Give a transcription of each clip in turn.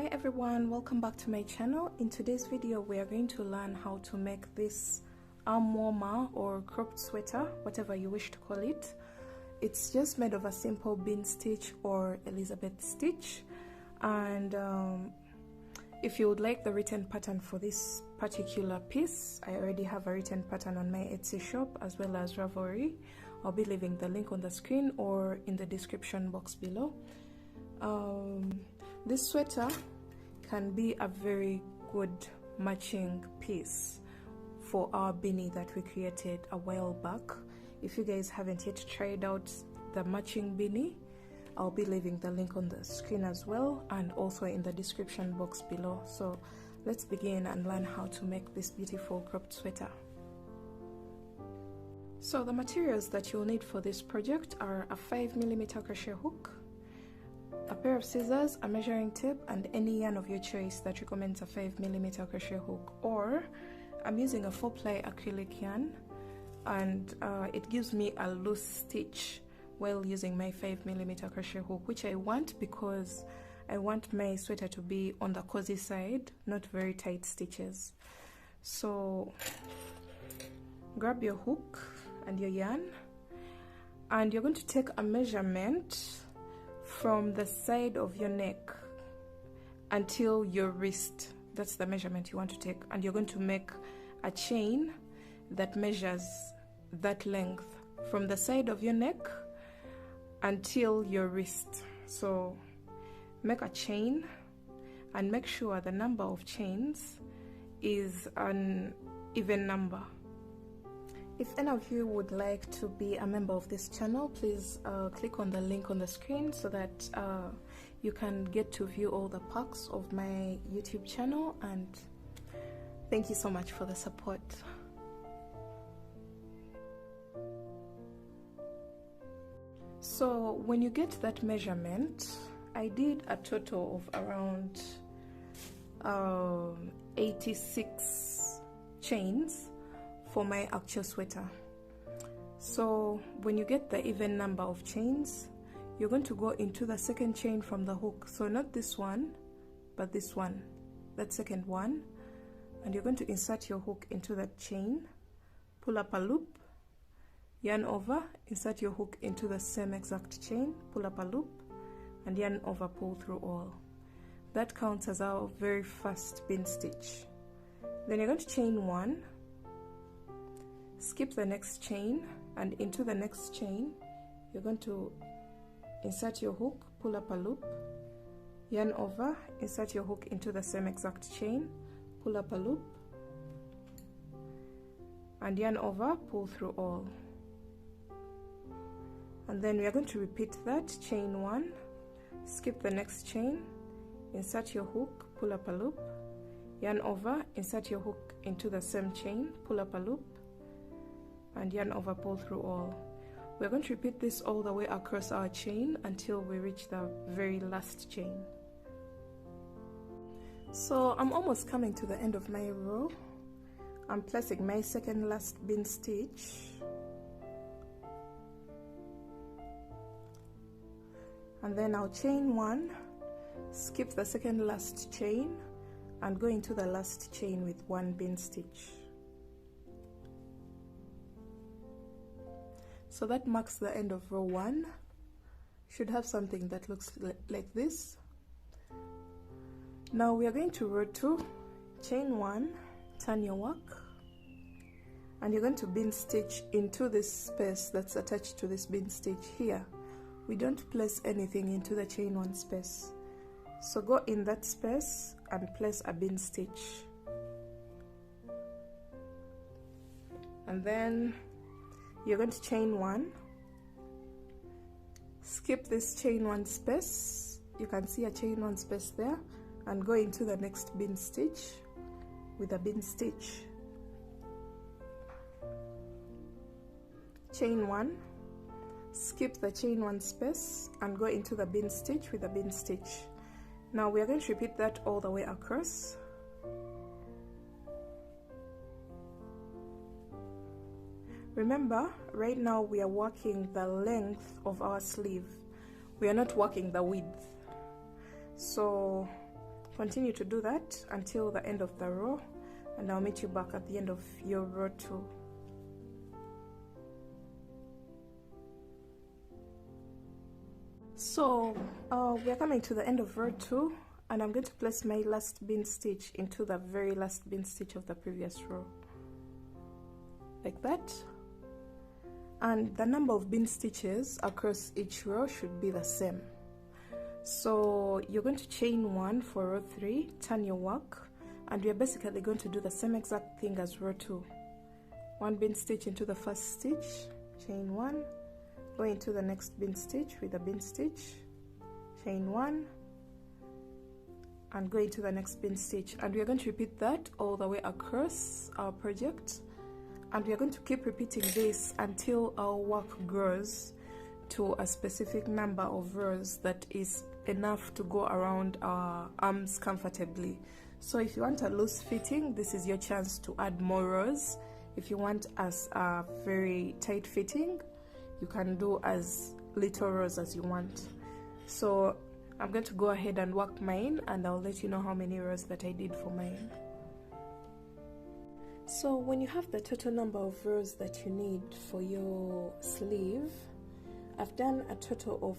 Hi everyone, welcome back to my channel. In today's video we are going to learn how to make this arm warmer or cropped sweater, whatever you wish to call it. It's just made of a simple bean stitch or Elizabeth stitch, and if you would like the written pattern for this particular piece, I already have a written pattern on my Etsy shop as well as Ravelry. I'll be leaving the link on the screen or in the description box below. This sweater can be a very good matching piece for our beanie that we created a while back. If you guys haven't yet tried out the matching beanie, I'll be leaving the link on the screen as well and also in the description box below. So let's begin and learn how to make this beautiful cropped sweater. So the materials that you'll need for this project are a 5mm crochet hook, a pair of scissors, a measuring tape, and any yarn of your choice that recommends a 5mm crochet hook, or I'm using a 4-ply acrylic yarn, and it gives me a loose stitch while using my 5mm crochet hook, which I want because I want my sweater to be on the cozy side, not very tight stitches. So grab your hook and your yarn, and you're going to take a measurement from the side of your neck until your wrist. That's the measurement you want to take, and you're going to make a chain that measures that length from the side of your neck until your wrist. So make a chain and make sure the number of chains is an even number. If any of you would like to be a member of this channel, please click on the link on the screen so that you can get to view all the perks of my YouTube channel, and thank you so much for the support. So when you get that measurement, I did a total of around 86 chains for my actual sweater. So when you get the even number of chains, you're going to go into the second chain from the hook. So not this one, but this one, that second one, and you're going to insert your hook into that chain, pull up a loop, yarn over, insert your hook into the same exact chain, pull up a loop, and yarn over, pull through all. That counts as our very first bean stitch. Then you're going to chain one, skip the next chain, and into the next chain you're going to insert your hook, pull up a loop, yarn over, insert your hook into the same exact chain, pull up a loop, and yarn over, pull through all. And then we are going to repeat that. Chain one, skip the next chain, insert your hook, pull up a loop, yarn over, insert your hook into the same chain, pull up a loop, and yarn over, pull through all. We're going to repeat this all the way across our chain until we reach the very last chain. So I'm almost coming to the end of my row. I'm placing my second last bean stitch, and then I'll chain one, skip the second last chain, and go into the last chain with one bean stitch. So that marks the end of row 1. Should have something that looks like this. Now we are going to row 2, chain 1, turn your work, and you're going to bean stitch into this space that's attached to this bean stitch here. We don't place anything into the chain 1 space, so go in that space and place a bean stitch, and then you're going to chain 1, skip this chain 1 space, you can see a chain 1 space there, and go into the next bean stitch with a bean stitch. Chain 1, skip the chain 1 space, and go into the bean stitch with a bean stitch. Now we are going to repeat that all the way across. Remember, right now we are working the length of our sleeve. We are not working the width. So continue to do that until the end of the row, and I'll meet you back at the end of your row 2. So we are coming to the end of row 2, and I'm going to place my last bean stitch into the very last bean stitch of the previous row, like that. And the number of bean stitches across each row should be the same. So you're going to chain 1 for row 3, turn your work, and we're basically going to do the same exact thing as row 2. 1 bean stitch into the first stitch, chain 1, go into the next bean stitch with a bean stitch, chain 1, and go into the next bean stitch. And we are going to repeat that all the way across our project, and we are going to keep repeating this until our work grows to a specific number of rows that is enough to go around our arms comfortably. So if you want a loose fitting, this is your chance to add more rows. If you want a very tight fitting, you can do as little rows as you want. So I'm going to go ahead and work mine, and I'll let you know how many rows that I did for mine. So when you have the total number of rows that you need for your sleeve, I've done a total of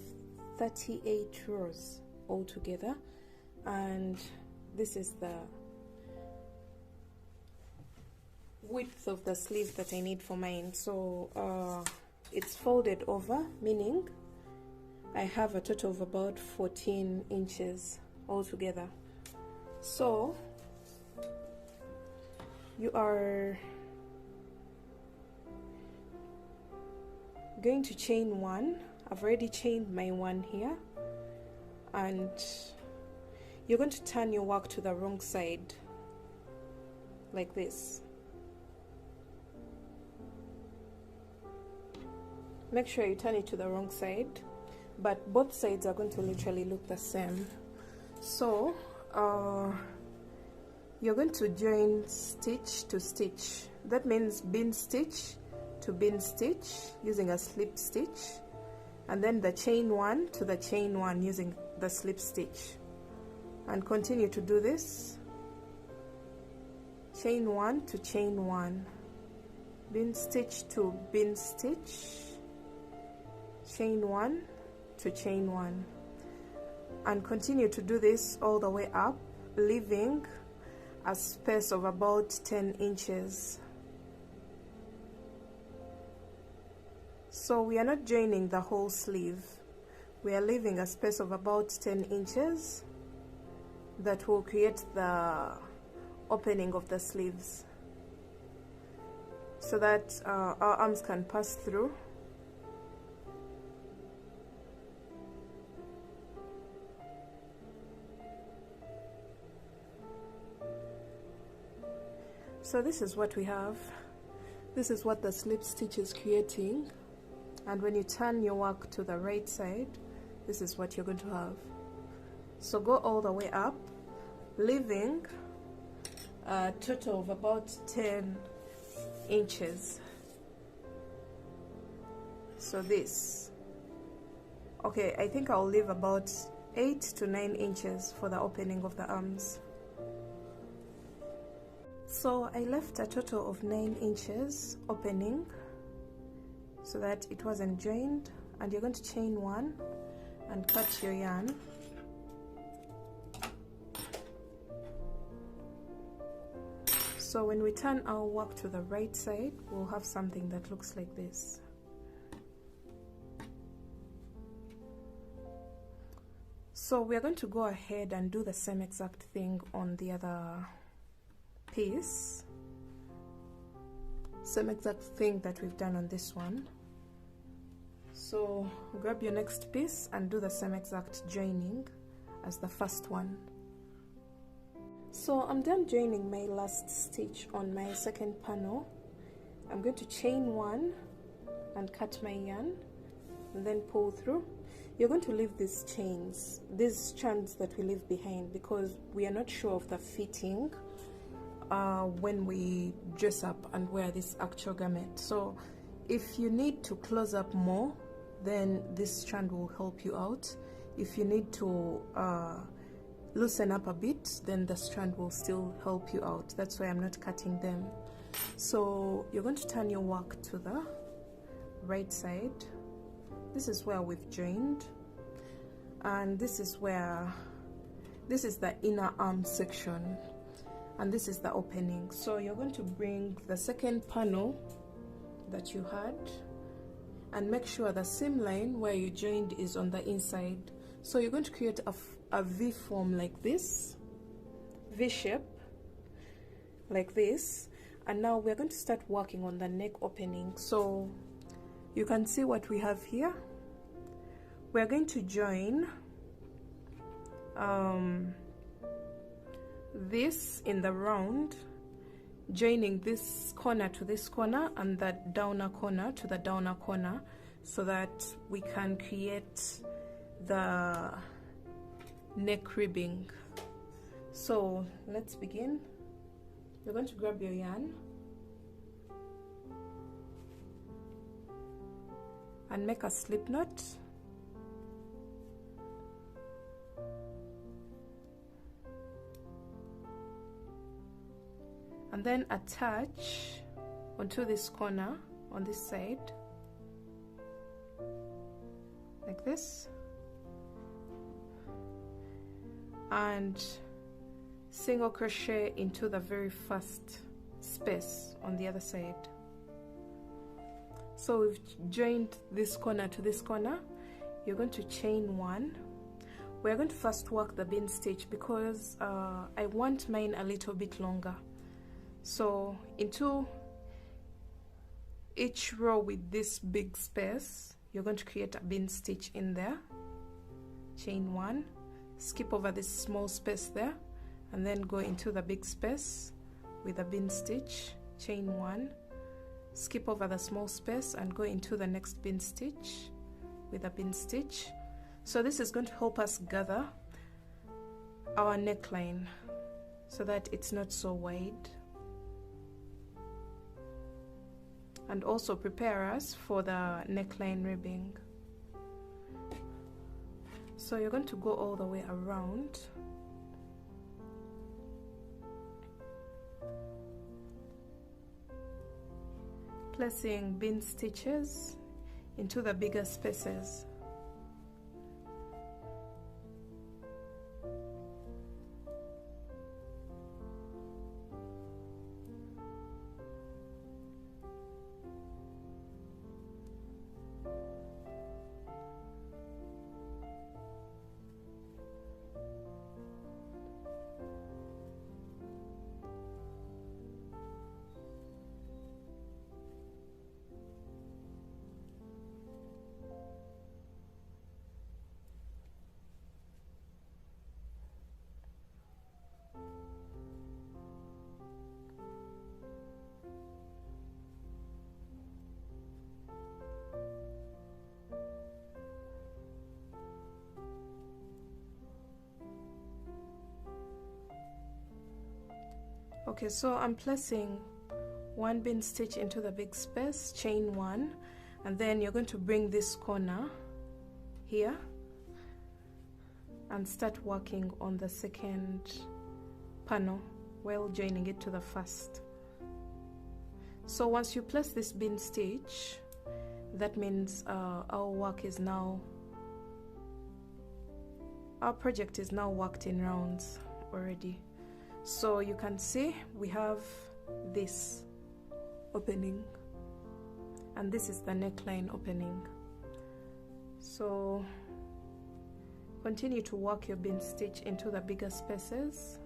38 rows altogether, and this is the width of the sleeve that I need for mine. So it's folded over, meaning I have a total of about 14 inches altogether. So you are going to chain 1. I've already chained my 1 here, and you're going to turn your work to the wrong side like this. Make sure you turn it to the wrong side, but both sides are going to literally look the same. So you're going to join stitch to stitch. That means bean stitch to bean stitch using a slip stitch, and then the chain 1 to the chain 1 using the slip stitch, and continue to do this. Chain 1 to chain 1, bean stitch to bean stitch, chain 1 to chain 1, and continue to do this all the way up, leaving a space of about 10 inches. So we are not joining the whole sleeve, we are leaving a space of about 10 inches that will create the opening of the sleeves, so that our arms can pass through. So this is what we have. This is what the slip stitch is creating, and when you turn your work to the right side, this is what you're going to have. So go all the way up, leaving a total of about 10 inches. So this, okay, I think I'll leave about 8 to 9 inches for the opening of the arms. So I left a total of 9 inches opening so that it wasn't joined, and you're going to chain 1 and cut your yarn. So when we turn our work to the right side, we'll have something that looks like this. So we're going to go ahead and do the same exact thing on the other piece, same exact thing that we've done on this one. So grab your next piece and do the same exact joining as the first one. So I'm done joining my last stitch on my second panel. I'm going to chain 1 and cut my yarn and then pull through. You're going to leave these chains, these strands that we leave behind, because we are not sure of the fitting when we dress up and wear this actual garment. So if you need to close up more, then this strand will help you out. If you need to loosen up a bit, then the strand will still help you out. That's why I'm not cutting them. So you're going to turn your work to the right side. This is where we've joined, and this is the inner arm section, and this is the opening. So you're going to bring the second panel that you had and make sure the seam line where you joined is on the inside. So you're going to create a V form like this, V shape like this, and now we're going to start working on the neck opening. So you can see what we have here. We're going to join this in the round, joining this corner to this corner and the downer corner to the downer corner, so that we can create the neck ribbing. So let's begin. You're going to grab your yarn and make a slip knot. And then attach onto this corner on this side like this, and single crochet into the very first space on the other side. So we've joined this corner to this corner. You're going to chain one. We're going to first work the bean stitch because I want mine a little bit longer. So into each row with this big space, you're going to create a bean stitch in there. Chain one, skip over this small space there, and then go into the big space with a bean stitch. Chain one, skip over the small space and go into the next bean stitch with a bean stitch. So this is going to help us gather our neckline so that it's not so wide, and also prepare us for the neckline ribbing. So you're going to go all the way around. Placing bean stitches into the bigger spaces. Okay, so I'm placing one bean stitch into the big space, chain one, and then you're going to bring this corner here and start working on the second panel while joining it to the first. So once you place this bean stitch, that means our project is now worked in rounds already. So you can see we have this opening, and this is the neckline opening. So continue to work your bean stitch into the bigger spaces.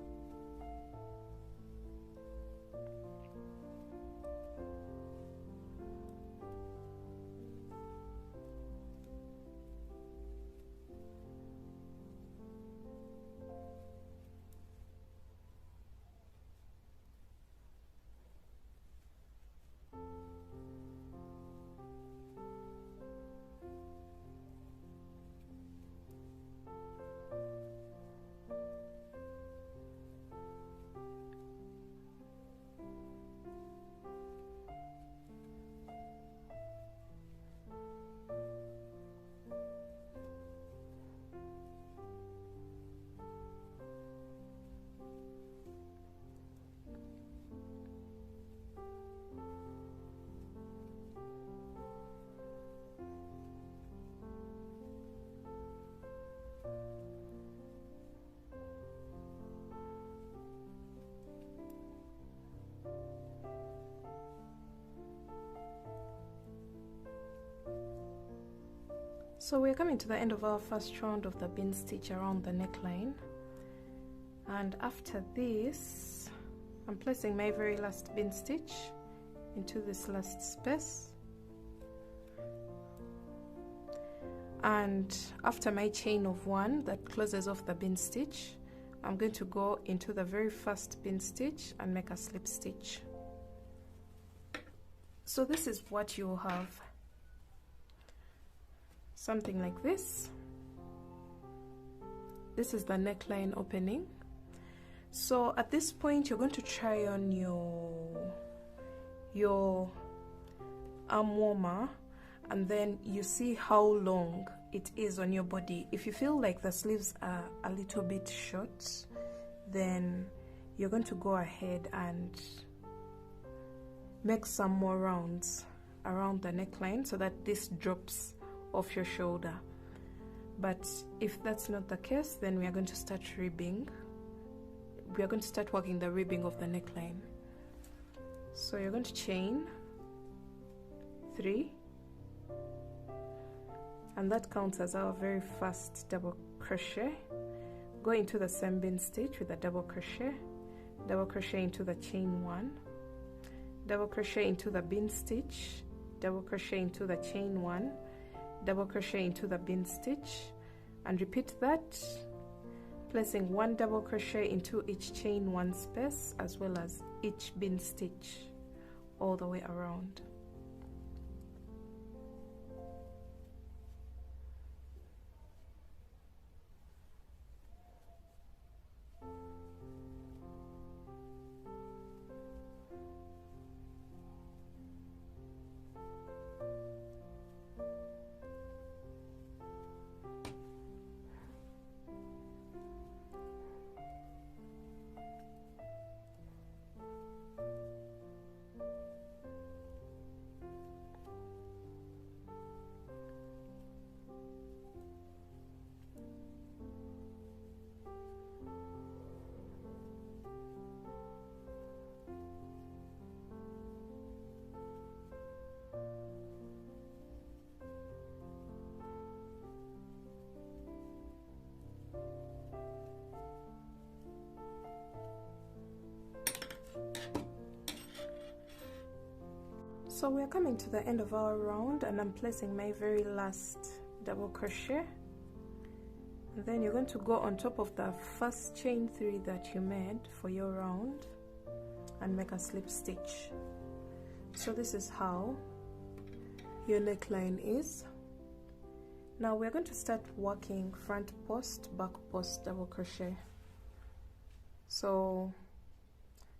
So we're coming to the end of our first round of the bin stitch around the neckline, and after this I'm placing my very last bin stitch into this last space, and after my chain of 1 that closes off the bin stitch, I'm going to go into the very first bin stitch and make a slip stitch. So this is what you'll have, something like this. This is the neckline opening. So at this point you're going to try on your arm warmer, and then you see how long it is on your body. If you feel like the sleeves are a little bit short, then you're going to go ahead and make some more rounds around the neckline so that this drops off your shoulder. But if that's not the case, then we are going to start ribbing. We are going to start working the ribbing of the neckline. So you're going to chain 3, and that counts as our very first double crochet. Go into the same bin stitch with a double crochet into the chain 1, double crochet into the bin stitch, double crochet into the chain 1, double crochet into the bin stitch, and repeat that, placing 1 double crochet into each chain 1 space as well as each bin stitch all the way around. So we're coming to the end of our round, and I'm placing my very last double crochet, and then you're going to go on top of the first chain 3 that you made for your round and make a slip stitch. So this is how your neckline is. Now we're going to start working front post, back post, double crochet. So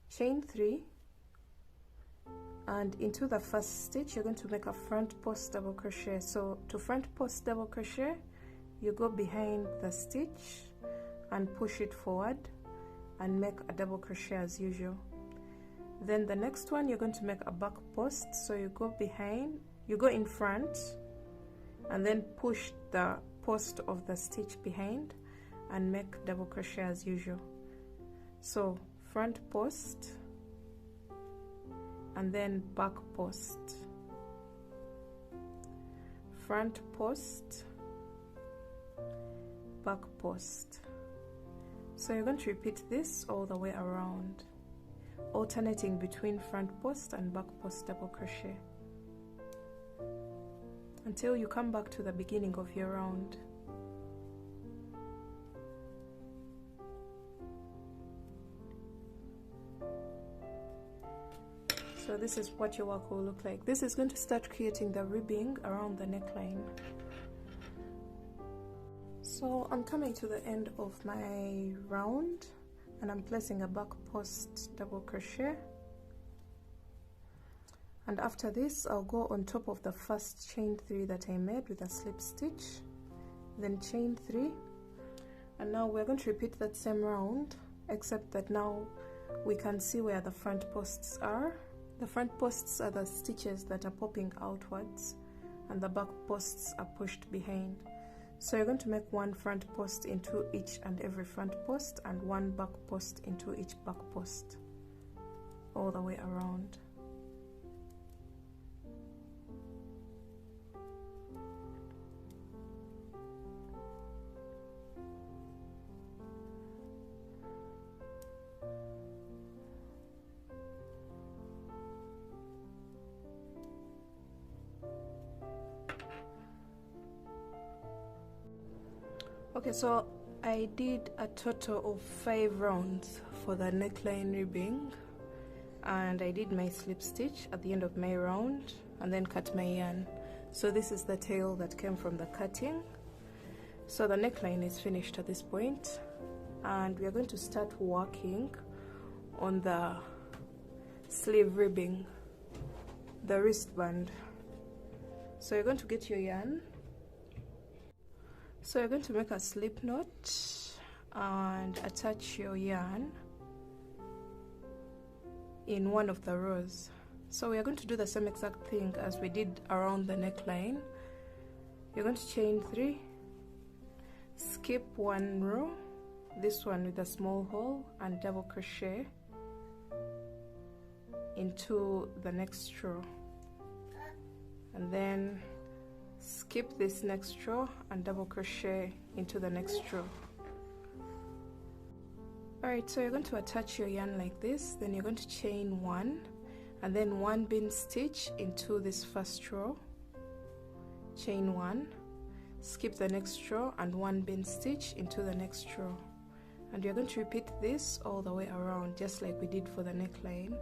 chain 3, and into the first stitch you're going to make a front post double crochet. So to front post double crochet, you go behind the stitch and push it forward and make a double crochet as usual. Then the next one, you're going to make a back post, so you go behind, you go in front and then push the post of the stitch behind and make double crochet as usual. So front post and then back post, front post, back post. So you're going to repeat this all the way around, alternating between front post and back post double crochet until you come back to the beginning of your round. So this is what your work will look like. This is going to start creating the ribbing around the neckline. So I'm coming to the end of my round and I'm placing a back post double crochet, and after this I'll go on top of the first chain 3 that I made with a slip stitch, then chain 3, and now we're going to repeat that same round, except that now we can see where the front posts are. The front posts are the stitches that are popping outwards and the back posts are pushed behind. So you're going to make 1 front post into each and every front post and 1 back post into each back post all the way around. Okay, so I did a total of 5 rounds for the neckline ribbing, and I did my slip stitch at the end of my round and then cut my yarn. So this is the tail that came from the cutting. So the neckline is finished at this point, and we are going to start working on the sleeve ribbing, the wristband. So you're going to get your yarn. So you're going to make a slip knot and attach your yarn in one of the rows. So we are going to do the same exact thing as we did around the neckline. You're going to chain 3, skip 1 row, this one with a small hole, and double crochet into the next row, and then skip this next row and double crochet into the next row. Alright, so you're going to attach your yarn like this, then you're going to chain 1 and then 1 bin stitch into this first row, chain 1, skip the next row and 1 bin stitch into the next row, and you're going to repeat this all the way around just like we did for the neckline.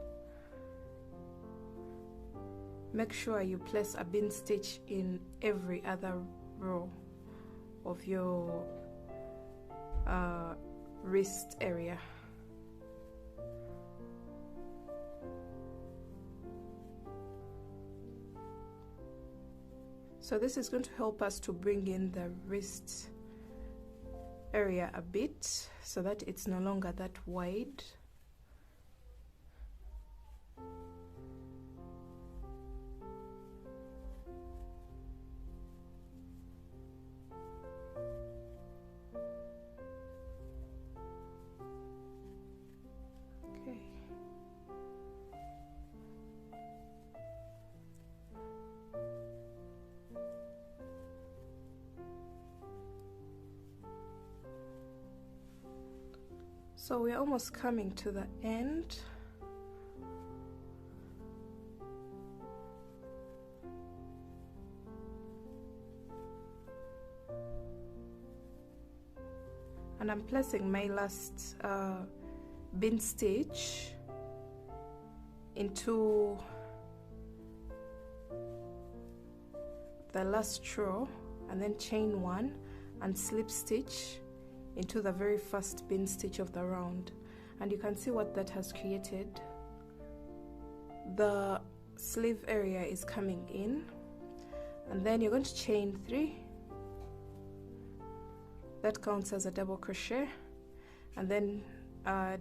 Make sure you place a bin stitch in every other row of your wrist area. So this is going to help us to bring in the wrist area a bit so that it's no longer that wide. So we're almost coming to the end. And I'm placing my last bin stitch into the last row, and then chain 1 and slip stitch into the very first bin stitch of the round, and you can see what that has created. The sleeve area is coming in, and then you're going to chain 3. That counts as a double crochet, and then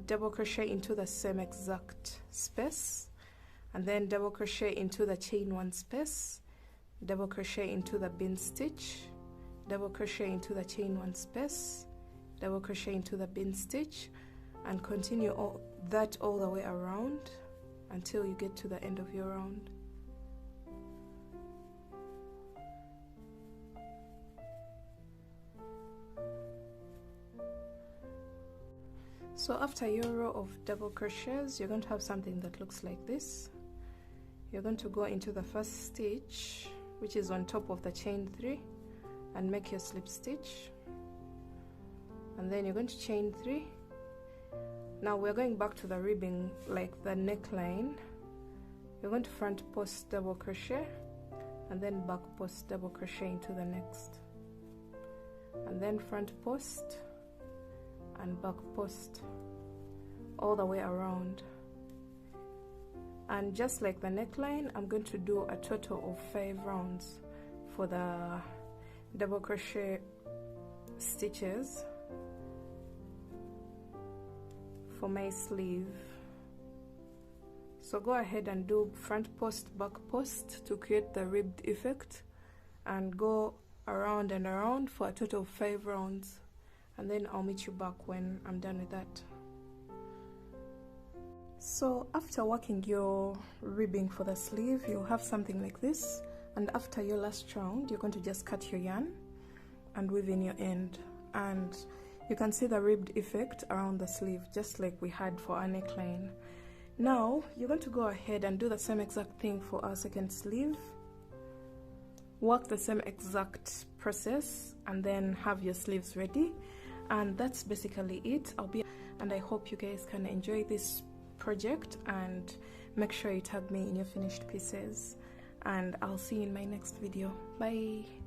double crochet into the same exact space, and then double crochet into the chain 1 space, double crochet into the bin stitch, double crochet into the chain 1 space, double crochet into the bin stitch, and continue that all the way around until you get to the end of your round. So after your row of double crochets, you're going to have something that looks like this. You're going to go into the first stitch, which is on top of the chain 3, and make your slip stitch, and then you're going to chain 3. Now we're going back to the ribbing like the neckline. You're going to front post double crochet and then back post double crochet into the next, and then front post and back post all the way around. And just like the neckline, I'm going to do a total of 5 rounds for the double crochet stitches for my sleeve. So go ahead and do front post, back post to create the ribbed effect, and go around and around for a total of 5 rounds, and then I'll meet you back when I'm done with that. So after working your ribbing for the sleeve, you'll have something like this, and after your last round you're going to just cut your yarn and weave in your end, and you can see the ribbed effect around the sleeve just like we had for our neckline. Now you're going to go ahead and do the same exact thing for our second sleeve. work the same exact process and then have your sleeves ready. And that's basically it. And I hope you guys can enjoy this project, and make sure you tag me in your finished pieces, and I'll see you in my next video. Bye.